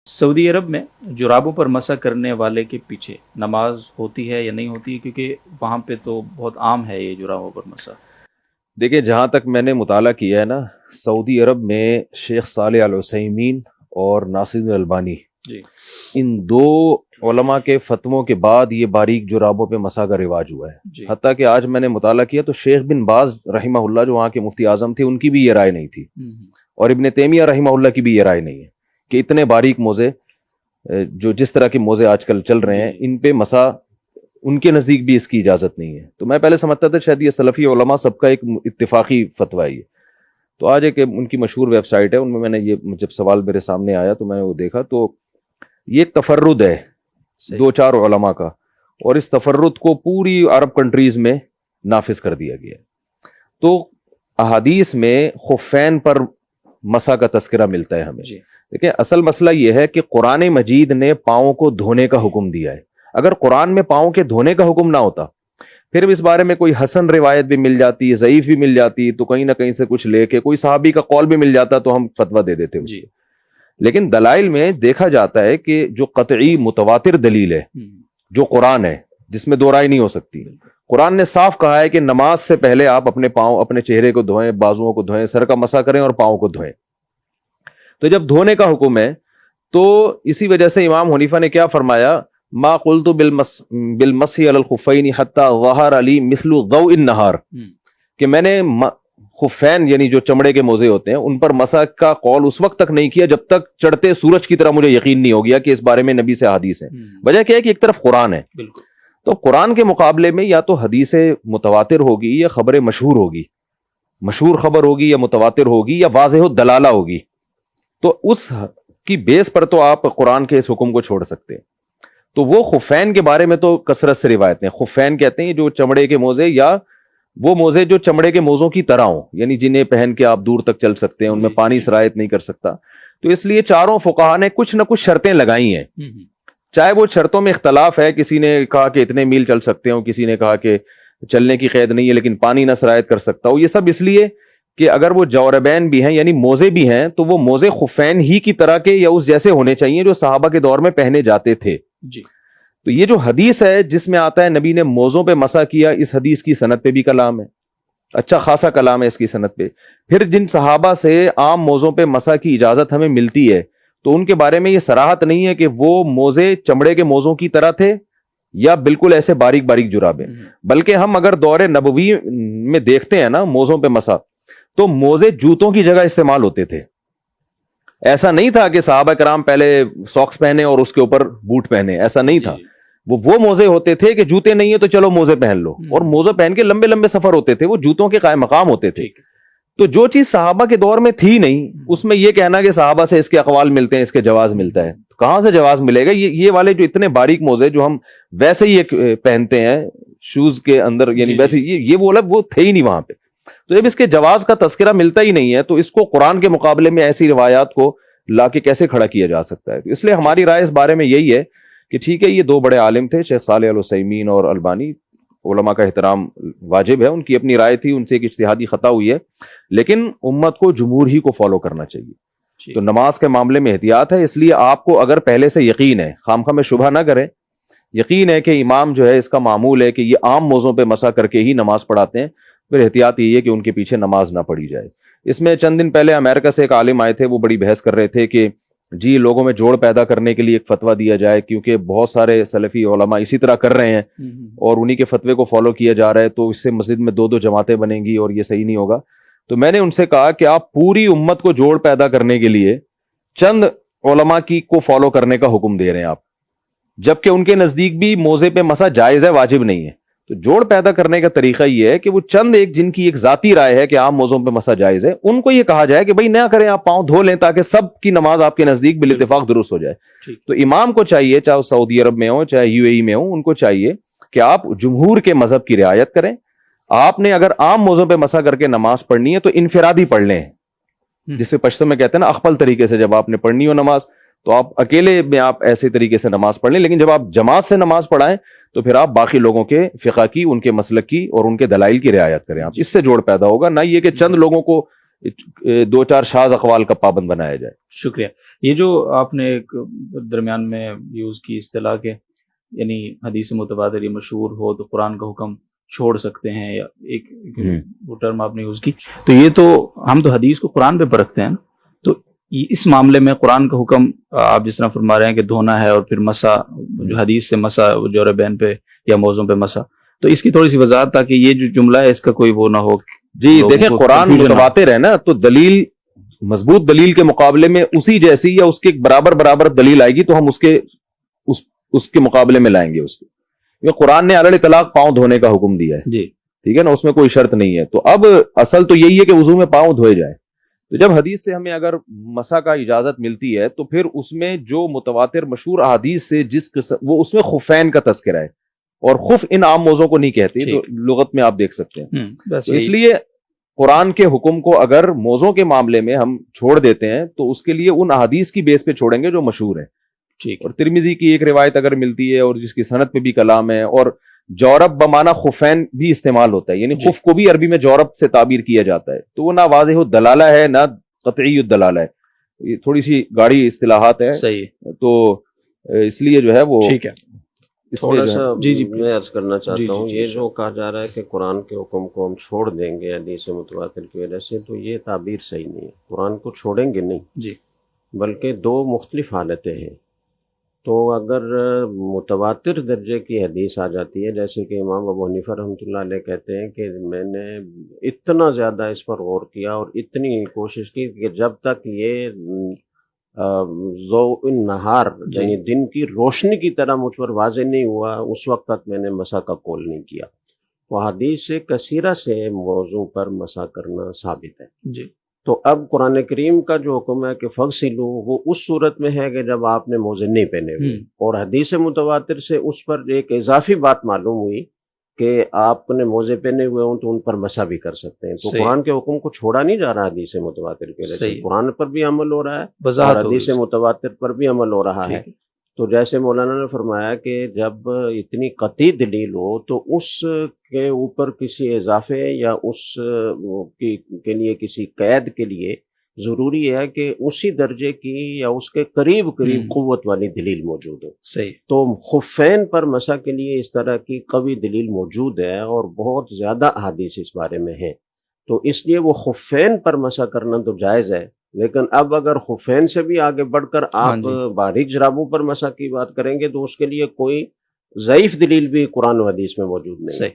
سعودی عرب میں جرابوں پر مسح کرنے والے کے پیچھے نماز ہوتی ہے یا نہیں ہوتی ہے؟ کیونکہ وہاں پہ تو بہت عام ہے یہ جرابوں پر مسح۔ دیکھیں، جہاں تک میں نے مطالعہ کیا ہے نا، سعودی عرب میں شیخ صالح العثیمین اور ناصر الالبانی، جی ان دو علماء کے فتووں کے بعد یہ باریک جرابوں پہ مسح کا رواج ہوا ہے۔ جی حتیٰ کہ آج میں نے مطالعہ کیا تو شیخ بن باز رحمہ اللہ جو وہاں کے مفتی اعظم تھے، ان کی بھی یہ رائے نہیں تھی، اور ابن تیمیہ رحمہ اللہ کی بھی یہ رائے نہیں ہے کہ اتنے باریک موزے، جو جس طرح کے موزے آج کل چل رہے ہیں، ان پہ مسح ان کے نزدیک بھی اس کی اجازت نہیں ہے۔ تو میں پہلے سمجھتا تھا شاید یہ سلفی علماء سب کا ایک اتفاقی فتویٰ ہے۔ تو آج ایک ان کی مشہور ویب سائٹ ہے، ان میں نے یہ جب سوال میرے سامنے آیا تو میں نے وہ دیکھا، تو یہ ایک تفرد ہے دو چار علماء کا، اور اس تفرد کو پوری عرب کنٹریز میں نافذ کر دیا گیا ہے۔ تو احادیث میں خفین پر مسح کا تذکرہ ملتا ہے ہمیں۔ جی دیکھیں، اصل مسئلہ یہ ہے کہ قرآن مجید نے پاؤں کو دھونے کا حکم دیا ہے۔ اگر قرآن میں پاؤں کے دھونے کا حکم نہ ہوتا، پھر اس بارے میں کوئی حسن روایت بھی مل جاتی، ضعیف بھی مل جاتی، تو کہیں نہ کہیں سے کچھ لے کے کوئی صحابی کا قول بھی مل جاتا تو ہم فتویٰ دے دیتے جی لیکن دلائل میں دیکھا جاتا ہے کہ جو قطعی متواتر دلیل ہے، جو قرآن ہے، جس میں دو رائے نہیں ہو سکتی، قرآن نے صاف کہا ہے کہ نماز سے پہلے آپ اپنے پاؤں، اپنے چہرے کو دھوئیں، بازوؤں کو دھوئیں، سر کا مسح کریں اور پاؤں کو دھوئیں۔ تو جب دھونے کا حکم ہے تو اسی وجہ سے امام حنیفہ نے کیا فرمایا، ما قلت بالمسح علی الخفین حتی ظہر علی مثل ضوء النہار، کہ میں نے خفین یعنی جو چمڑے کے موزے ہوتے ہیں ان پر مسح کا قول اس وقت تک نہیں کیا جب تک چڑھتے سورج کی طرح مجھے یقین نہیں ہو گیا کہ اس بارے میں نبی سے حدیث ہے۔ وجہ کیا ہے کہ ایک طرف قرآن ہے، بالکل، تو قرآن کے مقابلے میں یا تو حدیث متواتر ہوگی یا خبر مشہور ہوگی، مشہور خبر ہوگی یا متواتر ہوگی یا واضح الدلالہ ہوگی، تو اس کی بیس پر تو آپ قرآن کے اس حکم کو چھوڑ سکتے ہیں۔ تو وہ خفین کے بارے میں تو کثرت سے روایتیں، خفین کہتے ہیں جو چمڑے کے موزے، یا وہ موزے جو چمڑے کے موزوں کی طرح ہوں، یعنی جنہیں پہن کے آپ دور تک چل سکتے ہیں، ان میں پانی سرایت نہیں کر سکتا۔ تو اس لیے چاروں فقہا نے کچھ نہ کچھ شرطیں لگائی ہیں، چاہے وہ شرطوں میں اختلاف ہے، کسی نے کہا کہ اتنے میل چل سکتے ہوں، کسی نے کہا کہ چلنے کی قید نہیں ہے لیکن پانی نہ سرایت کر سکتا ہو۔ یہ سب اس لیے کہ اگر وہ جوربین بھی ہیں یعنی موزے بھی ہیں تو وہ موزے خفین ہی کی طرح کے یا اس جیسے ہونے چاہیے جو صحابہ کے دور میں پہنے جاتے تھے۔ جی تو یہ جو حدیث ہے جس میں آتا ہے نبی نے موزوں پہ مسح کیا، اس حدیث کی سند پہ بھی کلام ہے، اچھا خاصا کلام ہے اس کی سند پہ۔ پھر جن صحابہ سے عام موزوں پہ مسح کی اجازت ہمیں ملتی ہے تو ان کے بارے میں یہ صراحت نہیں ہے کہ وہ موزے چمڑے کے موزوں کی طرح تھے یا بالکل ایسے باریک باریک جرابیں، بلکہ ہم اگر دور نبوی میں دیکھتے ہیں نا موزوں پہ مسح، تو موزے جوتوں کی جگہ استعمال ہوتے تھے۔ ایسا نہیں تھا کہ صحابہ کرام پہلے ساکس پہنے اور اس کے اوپر بوٹ پہنے، ایسا نہیں تھا۔ وہ موزے ہوتے تھے کہ جوتے نہیں ہیں تو چلو موزے پہن لو، اور موزے پہن کے لمبے لمبے سفر ہوتے تھے، وہ جوتوں کے قائم مقام ہوتے تھے۔ تو جو چیز صحابہ کے دور میں تھی نہیں، اس میں یہ کہنا کہ صحابہ سے اس کے اقوال ملتے ہیں، اس کے جواز ملتا ہے، کہاں سے جواز ملے گا؟ یہ والے جو اتنے باریک موزے جو ہم ویسے ہی ایک پہنتے ہیں شوز کے اندر، یعنی ویسے وہ تھے ہی نہیں وہاں پہ۔ تو جب اس کے جواز کا تذکرہ ملتا ہی نہیں ہے تو اس کو قرآن کے مقابلے میں ایسی روایات کو لا کے کیسے کھڑا کیا جا سکتا ہے؟ تو اس لیے ہماری رائے اس بارے میں یہی ہے کہ ٹھیک ہے، یہ دو بڑے عالم تھے، شیخ صالح العثیمین اور البانی، علماء کا احترام واجب ہے، ان کی اپنی رائے تھی، ان سے ایک اجتہادی خطا ہوئی ہے، لیکن امت کو جمہور ہی کو فالو کرنا چاہیے۔ تو نماز کے معاملے میں احتیاط ہے، اس لیے آپ کو اگر پہلے سے یقین ہے، خامخواہ میں شبہ نہ کریں، یقین ہے کہ امام جو ہے اس کا معمول ہے کہ یہ عام موزوں پہ مسح کر کے ہی نماز پڑھاتے ہیں، پھر احتیاط یہ ہے کہ ان کے پیچھے نماز نہ پڑھی جائے۔ اس میں چند دن پہلے امریکہ سے ایک عالم آئے تھے، وہ بڑی بحث کر رہے تھے کہ جی لوگوں میں جوڑ پیدا کرنے کے لیے ایک فتویٰ دیا جائے، کیونکہ بہت سارے سلفی علماء اسی طرح کر رہے ہیں اور انہی کے فتوے کو فالو کیا جا رہا ہے، تو اس سے مسجد میں دو جماعتیں بنیں گی اور یہ صحیح نہیں ہوگا۔ تو میں نے ان سے کہا کہ آپ پوری امت کو جوڑ پیدا کرنے کے لیے چند علماء کی کو فالو کرنے کا حکم دے رہے ہیں آپ، جبکہ ان کے نزدیک بھی موزے پہ مسح جائز ہے، واجب نہیں ہے۔ تو جوڑ پیدا کرنے کا طریقہ یہ ہے کہ وہ چند ایک جن کی ایک ذاتی رائے ہے کہ عام موزوں پہ مسح جائز ہے، ان کو یہ کہا جائے کہ بھائی نہ کریں، آپ پاؤں دھو لیں تاکہ سب کی نماز آپ کے نزدیک بالاتفاق درست ہو جائے۔ تو امام کو چاہیے، چاہے سعودی عرب میں ہو چاہے UAE میں ہو، ان کو چاہیے کہ آپ جمہور کے مذہب کی رعایت کریں۔ آپ نے اگر عام موزوں پہ مسح کر کے نماز پڑھنی ہے تو انفرادی پڑھ لیں، جسے پشتو میں کہتے ہیں نا اخپل طریقے سے، جب آپ نے پڑھنی ہو نماز تو آپ اکیلے میں آپ ایسے طریقے سے نماز پڑھ لیں، لیکن جب آپ جماعت سے نماز پڑھائیں تو پھر آپ باقی لوگوں کے فقہ کی، ان کے مسلک کی اور ان کے دلائل کی رعایت کریں۔ آپ اس سے جوڑ پیدا ہوگا، نہ یہ کہ چند لوگوں کو دو چار شاذ اقوال کا پابند بنایا جائے. شکریہ. یہ جو آپ نے ایک درمیان میں یوز کی اصطلاح کے یعنی حدیث متواتر یہ مشہور ہو تو قرآن کا حکم چھوڑ سکتے ہیں, یا ایک وہ ٹرم آپ نے یوز کی, تو یہ تو ہم تو حدیث کو قرآن پہ پرکھتے ہیں نا, تو اس معاملے میں قرآن کا حکم آپ جس طرح فرما رہے ہیں کہ دھونا ہے اور پھر مسا جو حدیث سے مسا جوربین پہ یا موزوں پہ مسا, تو اس کی تھوڑی سی وضاحت تاکہ یہ جو جملہ ہے اس کا کوئی وہ نہ ہو. جی دیکھیں قرآن متواتر ہے نا, تو دلیل مضبوط دلیل کے مقابلے میں اسی جیسی یا اس کے برابر دلیل آئے گی تو ہم اس کے مقابلے میں لائیں گے اس کو. قرآن نے علی الاطلاق پاؤں دھونے کا حکم دیا ہے, جی ٹھیک ہے نا, اس میں کوئی شرط نہیں ہے. تو اب اصل تو یہی ہے کہ وضو میں پاؤں دھوئے جائے. تو جب حدیث سے ہمیں اگر مسح کا اجازت ملتی ہے تو پھر اس میں جو متواتر مشہور احادیث سے جس قسم وہ اس میں خفین کا تذکرہ ہے, اور خف ان عام موضوع کو نہیں کہتی, تو لغت میں آپ دیکھ سکتے ہیں. تو اس لیے قرآن کے حکم کو اگر موضوع کے معاملے میں ہم چھوڑ دیتے ہیں تو اس کے لیے ان احادیث کی بیس پہ چھوڑیں گے جو مشہور ہیں. ٹھیک. اور ترمذی کی ایک روایت اگر ملتی ہے اور جس کی سند پہ بھی کلام ہے, اور جورب بمانا خفین بھی استعمال ہوتا ہے, یعنی خف کو بھی عربی میں جورب سے تعبیر کیا جاتا ہے, تو وہ نہ واضح الدلالہ ہے نہ قطعی الدلالہ ہے, یہ تھوڑی سی گاڑی اصطلاحات ہے. صحیح. تو اس لیے جو ہے وہ ٹھیک ہے. تھوڑا سا میں عرض کرنا چاہتا ہوں, یہ جو کہا جا رہا ہے کہ قرآن کے حکم کو ہم چھوڑ دیں گے حدیث متواتر کی وجہ سے, تو یہ تعبیر صحیح نہیں ہے. قرآن کو چھوڑیں گے نہیں جی, بلکہ دو مختلف حالتیں ہیں. تو اگر متواتر درجے کی حدیث آ جاتی ہے, جیسے کہ امام ابو حنیفہ رحمۃ اللہ علیہ کہتے ہیں کہ میں نے اتنا زیادہ اس پر غور کیا اور اتنی کوشش کی کہ جب تک یہ ضوء النہار یعنی دن کی روشنی کی طرح مجھ پر واضح نہیں ہوا, اس وقت تک میں نے مسح کا قول نہیں کیا. وہ حدیث کثیرہ سے موضوع پر مسح کرنا ثابت ہے. جی. تو اب قرآن کریم کا جو حکم ہے کہ فغسلوا, وہ اس صورت میں ہے کہ جب آپ نے موزے نہیں پہنے ہوئے, اور حدیث متواتر سے اس پر ایک اضافی بات معلوم ہوئی کہ آپ نے موزے پہنے ہوئے ہوں تو ان پر مسح بھی کر سکتے ہیں. تو قرآن کے حکم کو چھوڑا نہیں جا رہا حدیث متواتر کے وجہ سے, قرآن پر بھی عمل ہو رہا ہے اور حدیث متواتر پر بھی عمل ہو رہا ہے. تو جیسے مولانا نے فرمایا کہ جب اتنی قطعی دلیل ہو تو اس کے اوپر کسی اضافے یا اس کے لیے کسی قید کے لیے ضروری ہے کہ اسی درجے کی یا اس کے قریب قوت والی دلیل موجود ہو. صحیح. تو خفین پر مسح کے لیے اس طرح کی قوی دلیل موجود ہے اور بہت زیادہ احادیث اس بارے میں ہیں. تو اس لیے وہ خفین پر مسح کرنا تو جائز ہے, لیکن اب اگر خفین سے بھی آگے بڑھ کر آپ باریک جرابوں پر مسح کی بات کریں گے تو اس کے لیے کوئی ضعیف دلیل بھی قرآن و حدیث میں موجود نہیں.